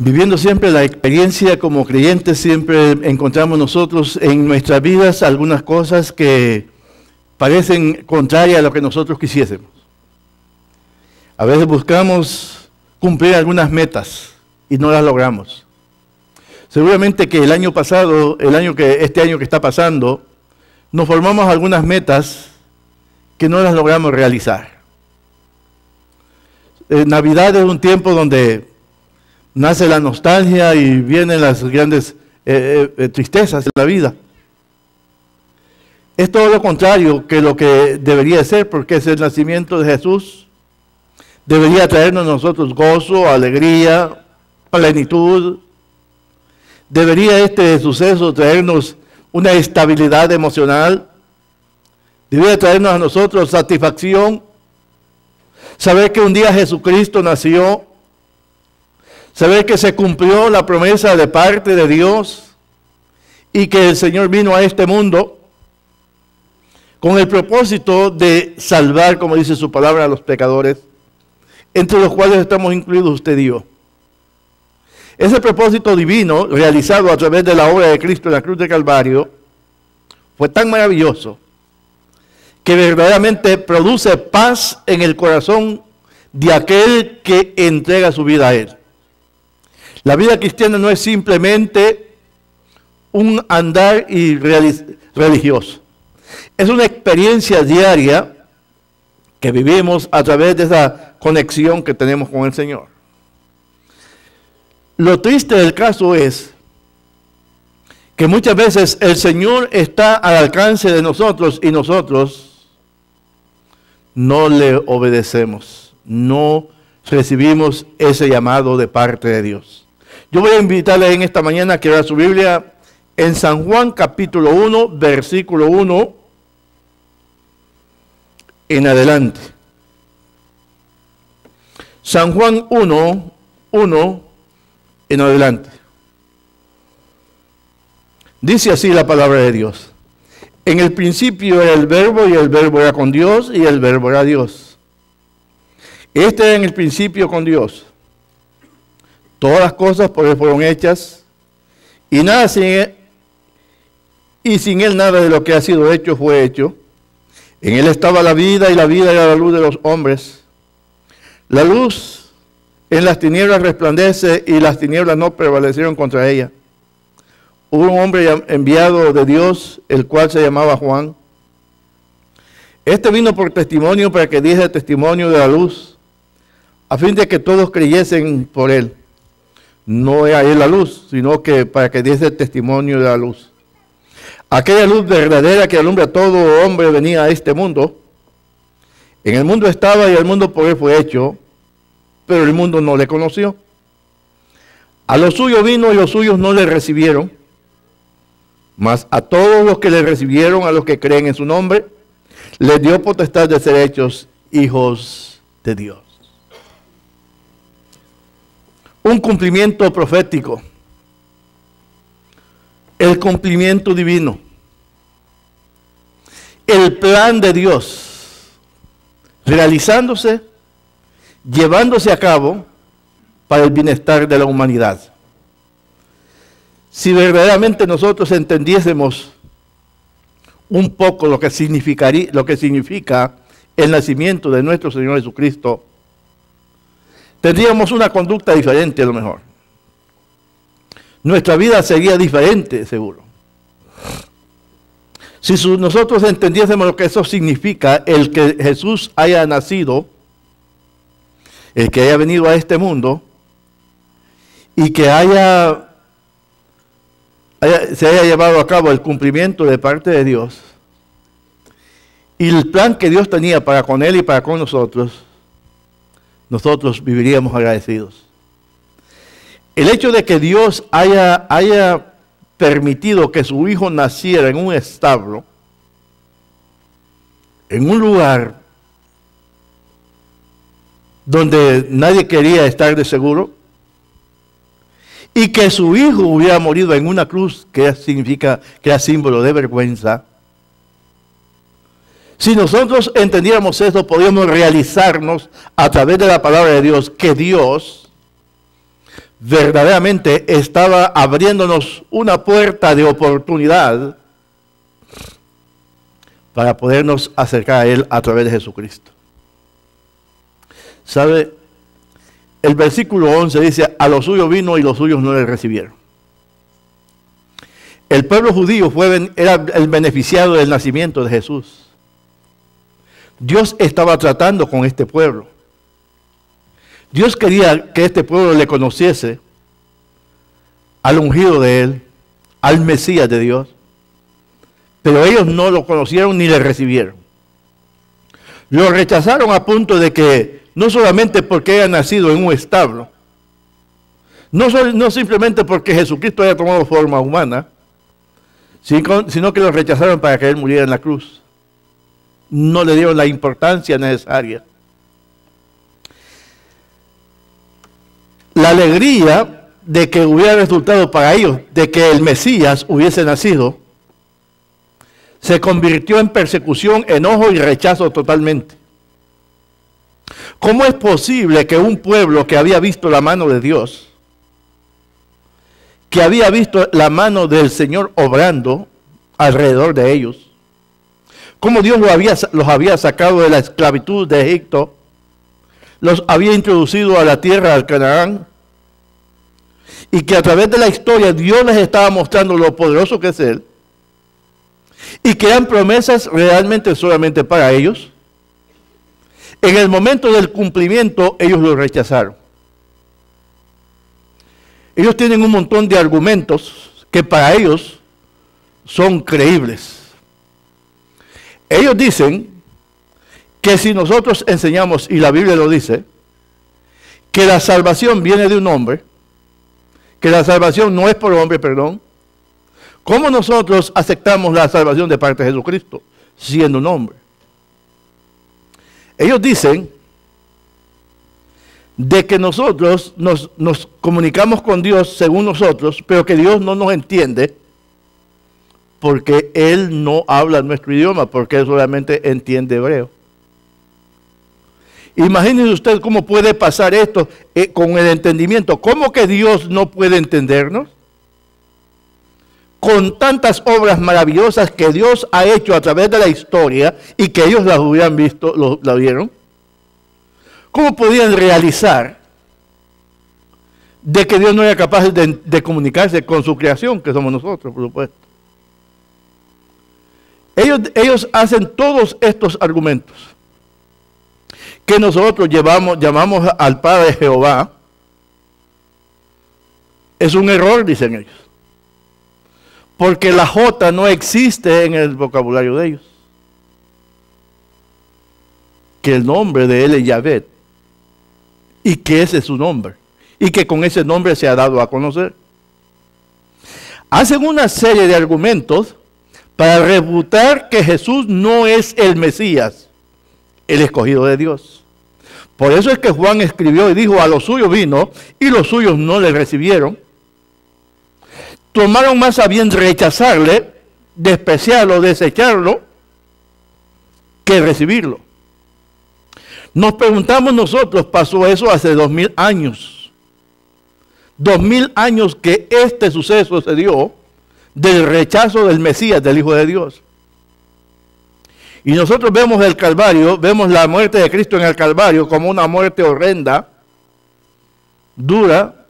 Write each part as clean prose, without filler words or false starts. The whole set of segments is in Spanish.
Viviendo siempre la experiencia como creyentes, siempre encontramos nosotros en nuestras vidas algunas cosas que parecen contrarias a lo que nosotros quisiésemos. A veces buscamos cumplir algunas metas y no las logramos. Seguramente que el año pasado, este año que está pasando, nos formamos algunas metas que no las logramos realizar. Navidad es un tiempo donde nace la nostalgia y vienen las grandes tristezas de la vida. Es todo lo contrario que lo que debería ser, porque es el nacimiento de Jesús. Debería traernos a nosotros gozo, alegría, plenitud. Debería este suceso traernos una estabilidad emocional. Debería traernos a nosotros satisfacción. Saber que un día Jesucristo nació. Saber que se cumplió la promesa de parte de Dios y que el Señor vino a este mundo con el propósito de salvar, como dice su palabra, a los pecadores, entre los cuales estamos incluidos usted y yo. Ese propósito divino, realizado a través de la obra de Cristo en la cruz de Calvario, fue tan maravilloso que verdaderamente produce paz en el corazón de aquel que entrega su vida a Él. La vida cristiana no es simplemente un andar religioso. Es una experiencia diaria que vivimos a través de esa conexión que tenemos con el Señor. Lo triste del caso es que muchas veces el Señor está al alcance de nosotros y nosotros no le obedecemos, no recibimos ese llamado de parte de Dios. Yo voy a invitarle en esta mañana a que abra su Biblia en San Juan capítulo 1, versículo 1 en adelante. San Juan 1, 1 en adelante. Dice así la palabra de Dios. En el principio era el Verbo y el Verbo era con Dios y el Verbo era Dios. Este era en el principio con Dios. Todas las cosas por Él fueron hechas y nada sin Él, y sin Él nada de lo que ha sido hecho fue hecho. En Él estaba la vida y la vida era la luz de los hombres. La luz en las tinieblas resplandece y las tinieblas no prevalecieron contra ella. Hubo un hombre enviado de Dios, el cual se llamaba Juan. Este vino por testimonio para que diese testimonio de la luz, a fin de que todos creyesen por Él. No era Él la luz, sino que para que diese testimonio de la luz. Aquella luz verdadera que alumbra a todo hombre venía a este mundo. En el mundo estaba y el mundo por Él fue hecho, pero el mundo no le conoció. A los suyos vino y los suyos no le recibieron. Mas a todos los que le recibieron, a los que creen en su nombre, les dio potestad de ser hechos hijos de Dios. Un cumplimiento profético, el cumplimiento divino, el plan de Dios realizándose, llevándose a cabo para el bienestar de la humanidad. Si verdaderamente nosotros entendiésemos un poco lo que significa el nacimiento de nuestro Señor Jesucristo, tendríamos una conducta diferente a lo mejor. Nuestra vida sería diferente, seguro. Si nosotros entendiésemos lo que eso significa, el que Jesús haya nacido, el que haya venido a este mundo, y que se haya llevado a cabo el cumplimiento de parte de Dios, y el plan que Dios tenía para con Él y para con nosotros viviríamos agradecidos. El hecho de que Dios haya permitido que su Hijo naciera en un establo, en un lugar donde nadie quería estar de seguro, y que su Hijo hubiera morido en una cruz que era símbolo de vergüenza. Si nosotros entendiéramos eso, podríamos realizarnos a través de la palabra de Dios que Dios verdaderamente estaba abriéndonos una puerta de oportunidad para podernos acercar a Él a través de Jesucristo. ¿Sabe? El versículo 11 dice, a los suyos vino y los suyos no le recibieron. El pueblo judío era el beneficiado del nacimiento de Jesús. Dios estaba tratando con este pueblo. Dios quería que este pueblo le conociese al ungido de Él, al Mesías de Dios. Pero ellos no lo conocieron ni le recibieron. Lo rechazaron a punto de que, no solamente porque haya nacido en un establo, no simplemente porque Jesucristo haya tomado forma humana, sino que lo rechazaron para que Él muriera en la cruz. No le dieron la importancia necesaria. La alegría de que hubiera resultado para ellos, de que el Mesías hubiese nacido, se convirtió en persecución, enojo y rechazo totalmente. ¿Cómo es posible que un pueblo que había visto la mano de Dios, que había visto la mano del Señor obrando alrededor de ellos, cómo Dios los había sacado de la esclavitud de Egipto, los había introducido a la tierra del Canaán, y que a través de la historia Dios les estaba mostrando lo poderoso que es Él, y que eran promesas realmente solamente para ellos? En el momento del cumplimiento ellos lo rechazaron. Ellos tienen un montón de argumentos que para ellos son creíbles. Ellos dicen que si nosotros enseñamos, y la Biblia lo dice, que la salvación viene de un hombre, que la salvación no es por hombre, perdón, ¿cómo nosotros aceptamos la salvación de parte de Jesucristo, siendo un hombre? Ellos dicen de que nosotros nos comunicamos con Dios según nosotros, pero que Dios no nos entiende porque Él no habla nuestro idioma, porque Él solamente entiende hebreo. Imagínense usted cómo puede pasar esto con el entendimiento. ¿Cómo que Dios no puede entendernos? Con tantas obras maravillosas que Dios ha hecho a través de la historia y que ellos las hubieran visto, la vieron. ¿Cómo podían realizar de que Dios no era capaz de comunicarse con su creación, que somos nosotros, por supuesto? Ellos hacen todos estos argumentos que nosotros llamamos al Padre Jehová. Es un error, dicen ellos, porque la J no existe en el vocabulario de ellos. Que el nombre de Él es Yahvé, y que ese es su nombre, y que con ese nombre se ha dado a conocer. Hacen una serie de argumentos para refutar que Jesús no es el Mesías, el escogido de Dios. Por eso es que Juan escribió y dijo, a los suyos vino y los suyos no le recibieron. Tomaron más a bien rechazarle, despreciarlo, desecharlo, que recibirlo. Nos preguntamos nosotros, pasó eso hace 2000 años. 2000 años que este suceso se dio del rechazo del Mesías, del Hijo de Dios. Y nosotros vemos el Calvario, vemos la muerte de Cristo en el Calvario como una muerte horrenda, dura,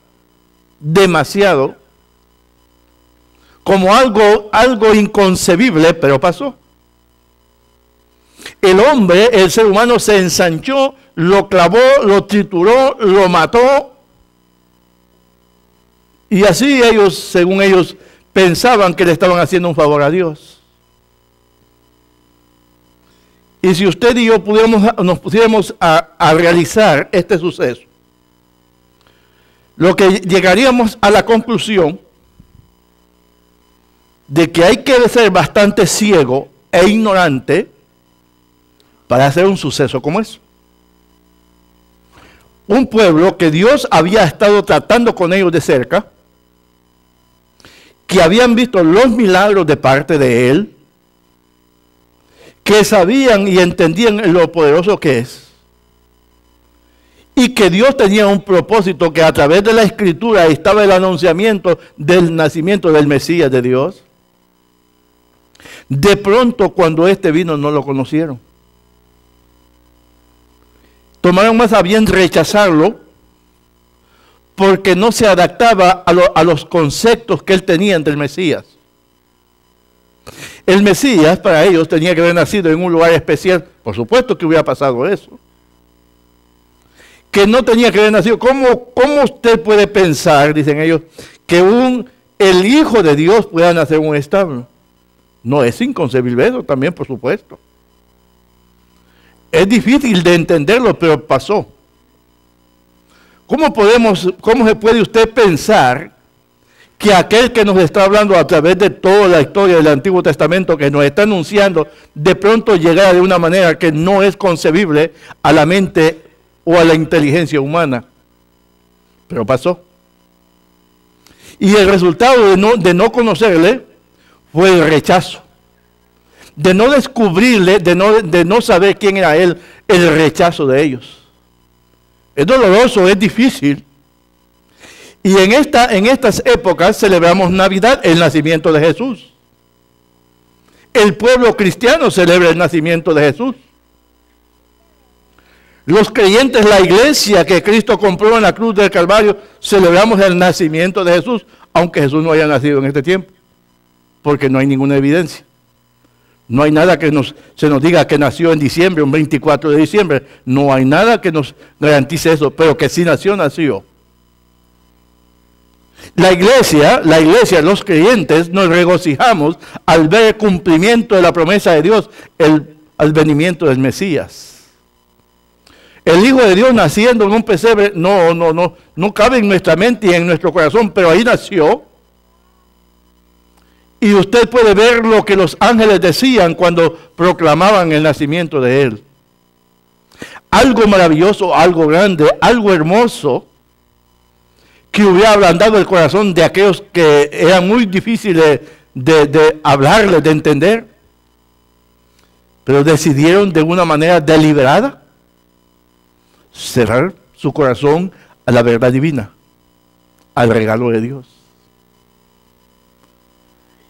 demasiado, como algo inconcebible, pero pasó. El hombre, el ser humano, se ensanchó, lo clavó, lo trituró, lo mató. Y así ellos, según ellos, pensaban que le estaban haciendo un favor a Dios. Y si usted y yo nos pusiéramos a realizar este suceso, lo que llegaríamos a la conclusión de que hay que ser bastante ciego e ignorante para hacer un suceso como eso. Un pueblo que Dios había estado tratando con ellos de cerca, que habían visto los milagros de parte de Él, que sabían y entendían lo poderoso que es, y que Dios tenía un propósito, que a través de la Escritura estaba el anunciamiento del nacimiento del Mesías de Dios. De pronto, cuando este vino, no lo conocieron. Tomaron más a bien rechazarlo, porque no se adaptaba a los conceptos que él tenía del Mesías. El Mesías, para ellos, tenía que haber nacido en un lugar especial. Por supuesto que hubiera pasado eso. Que no tenía que haber nacido. ¿Cómo usted puede pensar, dicen ellos, que el Hijo de Dios pueda nacer en un establo? No, es inconcebible eso también, por supuesto. Es difícil de entenderlo, pero pasó. ¿Cómo se puede usted pensar que aquel que nos está hablando a través de toda la historia del Antiguo Testamento, que nos está anunciando, de pronto llegara de una manera que no es concebible a la mente o a la inteligencia humana? Pero pasó. Y el resultado de no conocerle fue el rechazo. De no descubrirle, de no saber quién era él, el rechazo de ellos. Es doloroso, es difícil. Y en estas épocas celebramos Navidad, el nacimiento de Jesús. El pueblo cristiano celebra el nacimiento de Jesús. Los creyentes, la iglesia que Cristo compró en la cruz del Calvario, celebramos el nacimiento de Jesús, aunque Jesús no haya nacido en este tiempo, porque no hay ninguna evidencia. No hay nada que se nos diga que nació en diciembre, un 24 de diciembre. No hay nada que nos garantice eso, pero que sí nació, nació. La iglesia, los creyentes, nos regocijamos al ver el cumplimiento de la promesa de Dios, el advenimiento del Mesías. El Hijo de Dios naciendo en un pesebre, no cabe en nuestra mente y en nuestro corazón, pero ahí nació. Y usted puede ver lo que los ángeles decían cuando proclamaban el nacimiento de Él. Algo maravilloso, algo grande, algo hermoso, que hubiera ablandado el corazón de aquellos que eran muy difíciles de hablarles, de entender. Pero decidieron de una manera deliberada cerrar su corazón a la verdad divina, al regalo de Dios.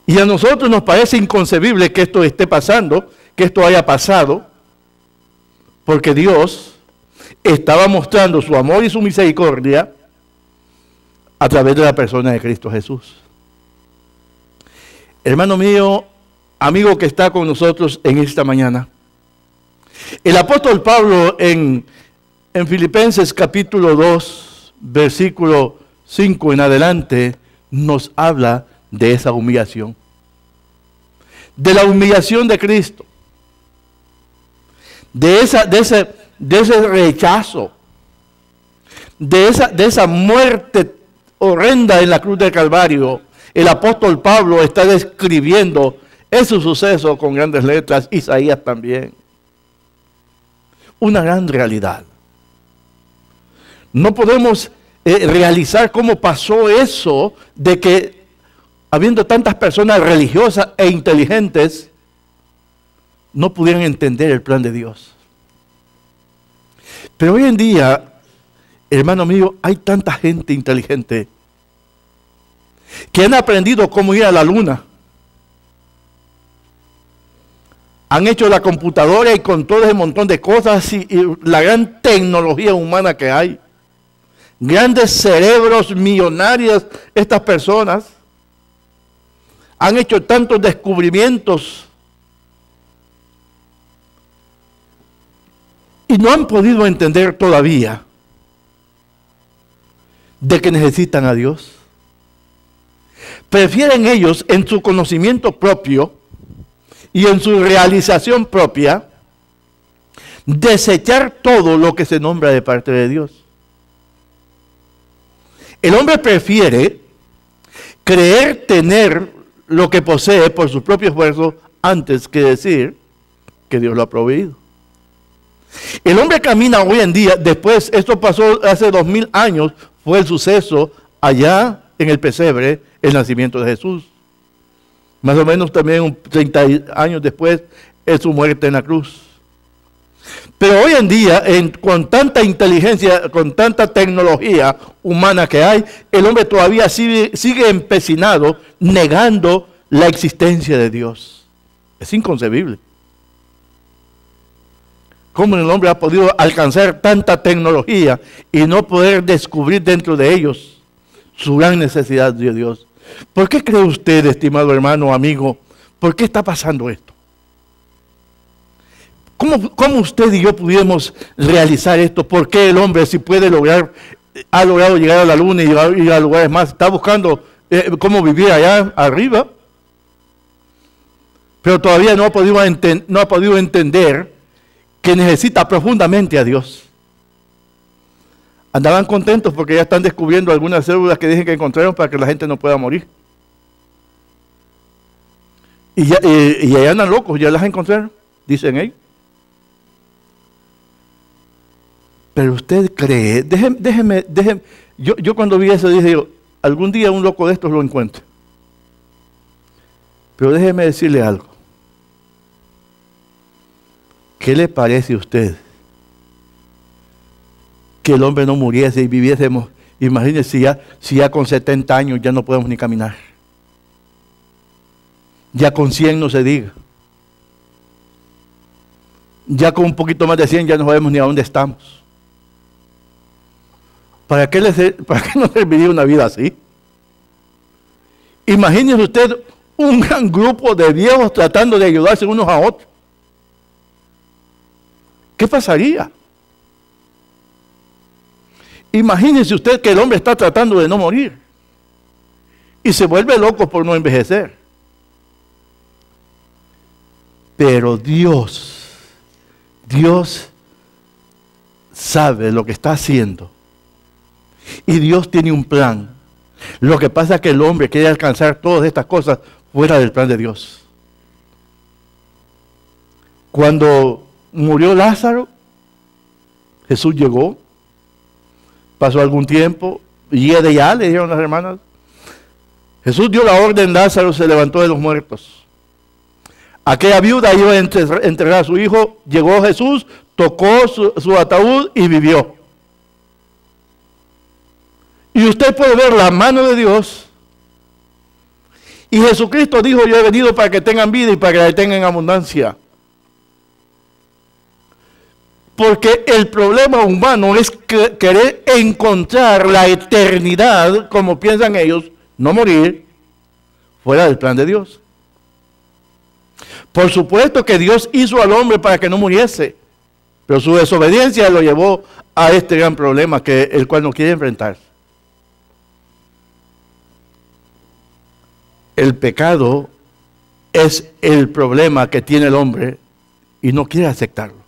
Y a nosotros nos parece inconcebible que esto esté pasando, que esto haya pasado, porque Dios estaba mostrando su amor y su misericordia a través de la persona de Cristo Jesús. Hermano mío, amigo que está con nosotros en esta mañana, el apóstol Pablo en Filipenses capítulo 2, versículo 5 en adelante, nos habla de esa humillación, de la humillación de Cristo, de ese rechazo, de esa muerte horrenda en la cruz del Calvario. El apóstol Pablo está describiendo ese suceso con grandes letras, Isaías también. Una gran realidad. No podemos realizar cómo pasó eso de que habiendo tantas personas religiosas e inteligentes, no pudieran entender el plan de Dios. Pero hoy en día, hermano mío, hay tanta gente inteligente que han aprendido cómo ir a la luna. Han hecho la computadora y con todo ese montón de cosas y la gran tecnología humana que hay. Grandes cerebros millonarios, estas personas han hecho tantos descubrimientos y no han podido entender todavía de que necesitan a Dios. Prefieren ellos en su conocimiento propio y en su realización propia desechar todo lo que se nombra de parte de Dios. El hombre prefiere creer tener lo que posee por su propio esfuerzo antes que decir que Dios lo ha proveído. El hombre camina hoy en día, después, esto pasó hace 2000 años, fue el suceso allá en el pesebre, el nacimiento de Jesús. Más o menos también 30 años después es su muerte en la cruz. Pero hoy en día, con tanta inteligencia, con tanta tecnología humana que hay, el hombre todavía sigue empecinado negando la existencia de Dios. Es inconcebible. ¿Cómo el hombre ha podido alcanzar tanta tecnología y no poder descubrir dentro de ellos su gran necesidad de Dios? ¿Por qué cree usted, estimado hermano o amigo, por qué está pasando esto? ¿Cómo usted y yo pudiéramos realizar esto? ¿Por qué el hombre, si puede ha logrado llegar a la luna y ir a lugares más, está buscando cómo vivir allá arriba? Pero todavía no ha podido entender que necesita profundamente a Dios. Andaban contentos porque ya están descubriendo algunas células que dicen que encontraron para que la gente no pueda morir. Y allá andan locos, ya las encontraron, dicen ellos. Pero usted cree, déjeme, yo cuando vi eso dije, algún día un loco de estos lo encuentro. Pero déjeme decirle algo. ¿Qué le parece a usted que el hombre no muriese y viviésemos? Imagínese si ya con 70 años ya no podemos ni caminar. Ya con 100 no se diga. Ya con un poquito más de 100 ya no sabemos ni a dónde estamos. ¿Para qué nos serviría una vida así? Imagínese usted un gran grupo de viejos tratando de ayudarse unos a otros. ¿Qué pasaría? Imagínese usted que el hombre está tratando de no morir y se vuelve loco por no envejecer. Pero Dios sabe lo que está haciendo y Dios tiene un plan. Lo que pasa es que el hombre quiere alcanzar todas estas cosas fuera del plan de Dios. Cuando murió Lázaro, Jesús llegó, pasó algún tiempo, y ya le dijeron las hermanas. Jesús dio la orden, Lázaro se levantó de los muertos. Aquella viuda iba a enterrar a su hijo, llegó Jesús, tocó su ataúd y vivió. Y usted puede ver la mano de Dios. Y Jesucristo dijo, yo he venido para que tengan vida y para que la tengan en abundancia. Porque el problema humano es querer encontrar la eternidad, como piensan ellos, no morir, fuera del plan de Dios. Por supuesto que Dios hizo al hombre para que no muriese, pero su desobediencia lo llevó a este gran problema el cual no quiere enfrentar. El pecado es el problema que tiene el hombre y no quiere aceptarlo.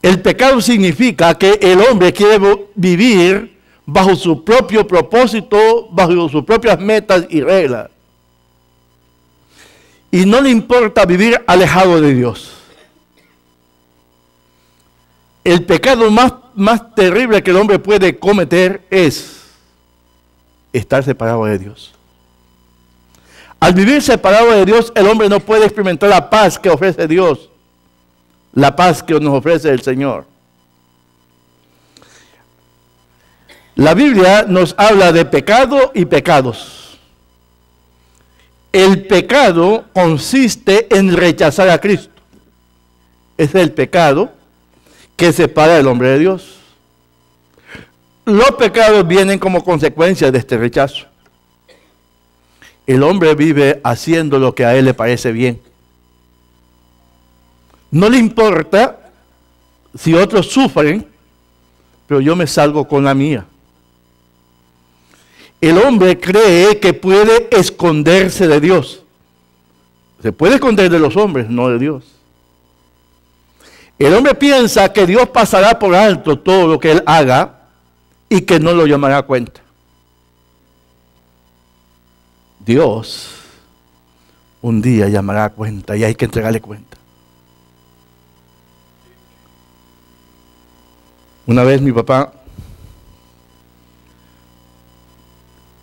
El pecado significa que el hombre quiere vivir bajo su propio propósito, bajo sus propias metas y reglas. Y no le importa vivir alejado de Dios. El pecado más terrible que el hombre puede cometer es estar separado de Dios. Al vivir separado de Dios, el hombre no puede experimentar la paz que ofrece Dios. La paz que nos ofrece el Señor. La Biblia nos habla de pecado y pecados. El pecado consiste en rechazar a Cristo. Es el pecado que separa al hombre de Dios. Los pecados vienen como consecuencia de este rechazo. El hombre vive haciendo lo que a él le parece bien. No le importa si otros sufren, pero yo me salgo con la mía. El hombre cree que puede esconderse de Dios. Se puede esconder de los hombres, no de Dios. El hombre piensa que Dios pasará por alto todo lo que él haga y que no lo llamará a cuenta. Dios un día llamará a cuenta y hay que entregarle cuenta. Una vez mi papá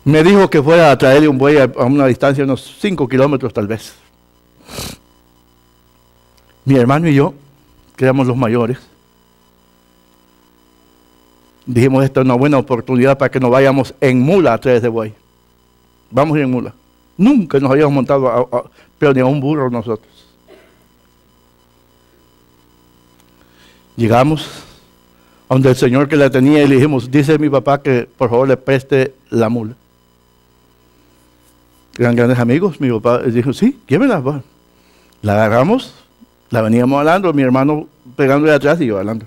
me dijo que fuera a traerle un buey a una distancia de unos 5 kilómetros tal vez. Mi hermano y yo que éramos los mayores, dijimos, esta es una buena oportunidad para que nos vayamos en mula a Tres de Buey. Vamos a ir en mula. Nunca nos habíamos montado, pero ni a un burro nosotros. Llegamos a donde el señor que la tenía y le dijimos, dice mi papá que por favor le preste la mula. Eran grandes amigos, mi papá dijo, sí, llévela. Va. La agarramos, la veníamos hablando, mi hermano pegándole atrás y yo hablando.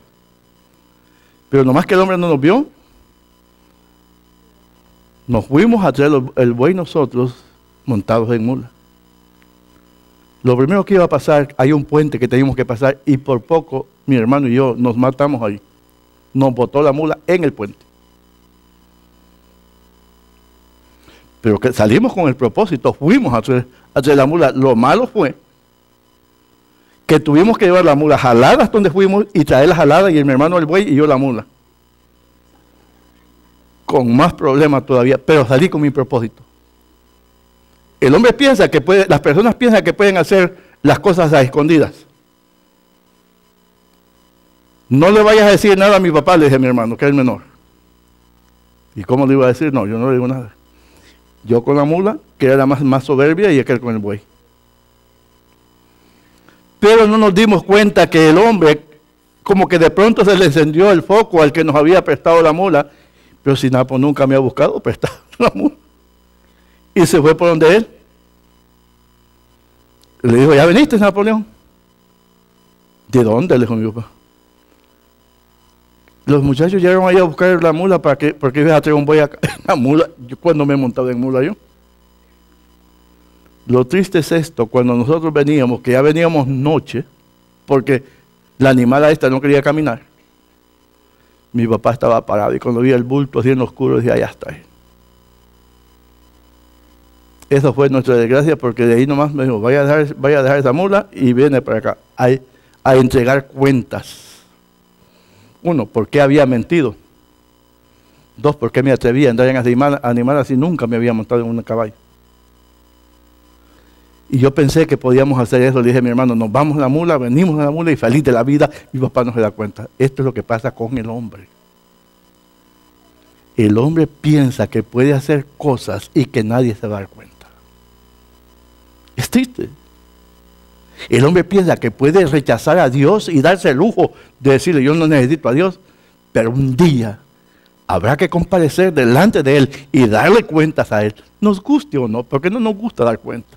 Pero nomás que el hombre no nos vio, nos fuimos a traer el buey nosotros montados en mula. Lo primero que iba a pasar, hay un puente que teníamos que pasar y por poco mi hermano y yo nos matamos ahí. Nos botó la mula en el puente. Pero que salimos con el propósito, fuimos a traer la mula. Lo malo fue que tuvimos que llevar la mula jalada hasta donde fuimos y traer la jalada y mi hermano el buey y yo la mula. Con más problemas todavía, pero salí con mi propósito. El hombre piensa que puede, las personas piensan que pueden hacer las cosas a escondidas. No le vayas a decir nada a mi papá, le dije a mi hermano, que es el menor. ¿Y cómo le iba a decir? No, yo no le digo nada. Yo con la mula, que era la más soberbia, y aquel con el buey. Pero no nos dimos cuenta que el hombre, como que de pronto se le encendió el foco al que nos había prestado la mula, pero Sinapo nunca me ha buscado prestar la mula. Y se fue por donde él. Le dijo, ¿ya veniste, Napoleón? ¿De dónde? Le dijo mi papá. Los muchachos llegaron ahí a buscar la mula porque iba a traer un buey acá. La mula, yo cuando me he montado en mula yo. Lo triste es esto, cuando nosotros veníamos, que ya veníamos noche, porque la animala esta no quería caminar. Mi papá estaba parado y cuando vi el bulto así en lo oscuro, decía, ya está ahí. Eso fue nuestra desgracia porque de ahí nomás me dijo, vaya a dejar esa mula y viene para acá a entregar cuentas. Uno, ¿por qué había mentido? Dos, ¿por qué me atrevía a andar en animales así? Nunca me había montado en un caballo. Y yo pensé que podíamos hacer eso. Le dije a mi hermano, nos vamos a la mula, venimos a la mula y feliz de la vida. Mi papá no se da cuenta. Esto es lo que pasa con el hombre. El hombre piensa que puede hacer cosas y que nadie se va a dar cuenta. Es triste. El hombre piensa que puede rechazar a Dios y darse el lujo de decirle, yo no necesito a Dios, pero un día habrá que comparecer delante de Él y darle cuentas a Él, nos guste o no, porque no nos gusta dar cuenta.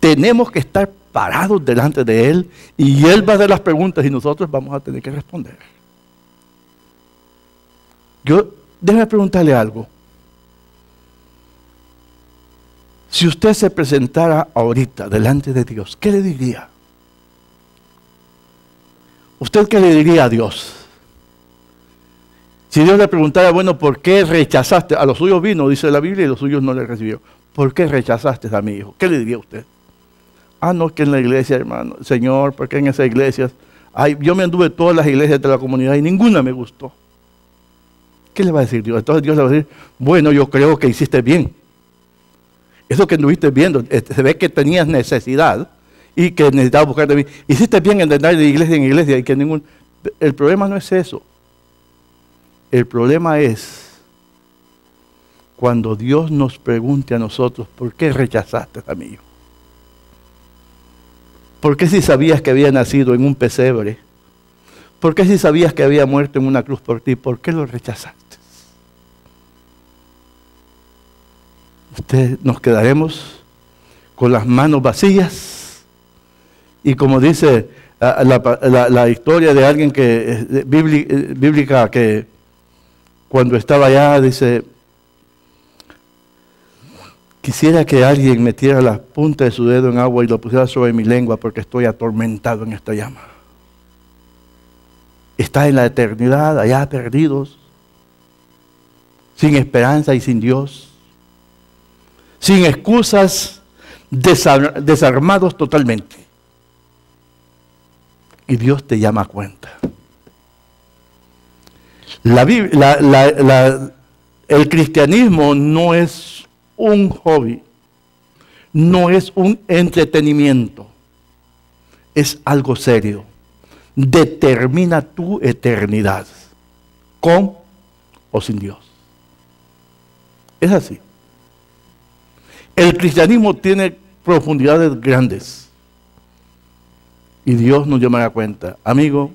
Tenemos que estar parados delante de Él y Él va a hacer las preguntas y nosotros vamos a tener que responder. Déjeme preguntarle algo. Si usted se presentara ahorita delante de Dios, ¿qué le diría? ¿Usted qué le diría a Dios? Si Dios le preguntara, bueno, ¿por qué rechazaste? A los suyos vino, dice la Biblia, y los suyos no le recibió. ¿Por qué rechazaste a mi hijo? ¿Qué le diría a usted? Ah, no, que en la iglesia, hermano. Señor, ¿por qué en esas iglesias? Ay, yo me anduve todas las iglesias de la comunidad y ninguna me gustó. ¿Qué le va a decir Dios? Entonces Dios le va a decir, bueno, yo creo que hiciste bien. Eso que anduviste viendo, se ve que tenías necesidad y que necesitabas buscar de mí. Hiciste bien en andar de iglesia en iglesia y que ningún... El problema no es eso. El problema es cuando Dios nos pregunte a nosotros, ¿por qué rechazaste a mi hijo? ¿Por qué si sabías que había nacido en un pesebre? ¿Por qué si sabías que había muerto en una cruz por ti? ¿Por qué lo rechazaste? Nos quedaremos con las manos vacías y como dice la historia de alguien que bíblica que cuando estaba allá dice, quisiera que alguien metiera la punta de su dedo en agua y lo pusiera sobre mi lengua porque estoy atormentado en esta llama. Está en la eternidad, allá perdidos, sin esperanza y sin Dios. Sin excusas, desarmados totalmente. Y Dios te llama a cuenta. El cristianismo no es un hobby, no es un entretenimiento. es algo serio. Determina tu eternidad, con o sin Dios. Es así. El cristianismo tiene profundidades grandes. Y Dios nos llamará a cuenta. Amigo,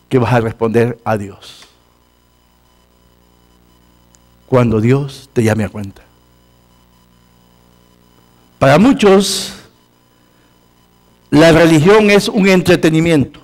que vas a responder a Dios cuando Dios te llame a cuenta. Para muchos, la religión es un entretenimiento.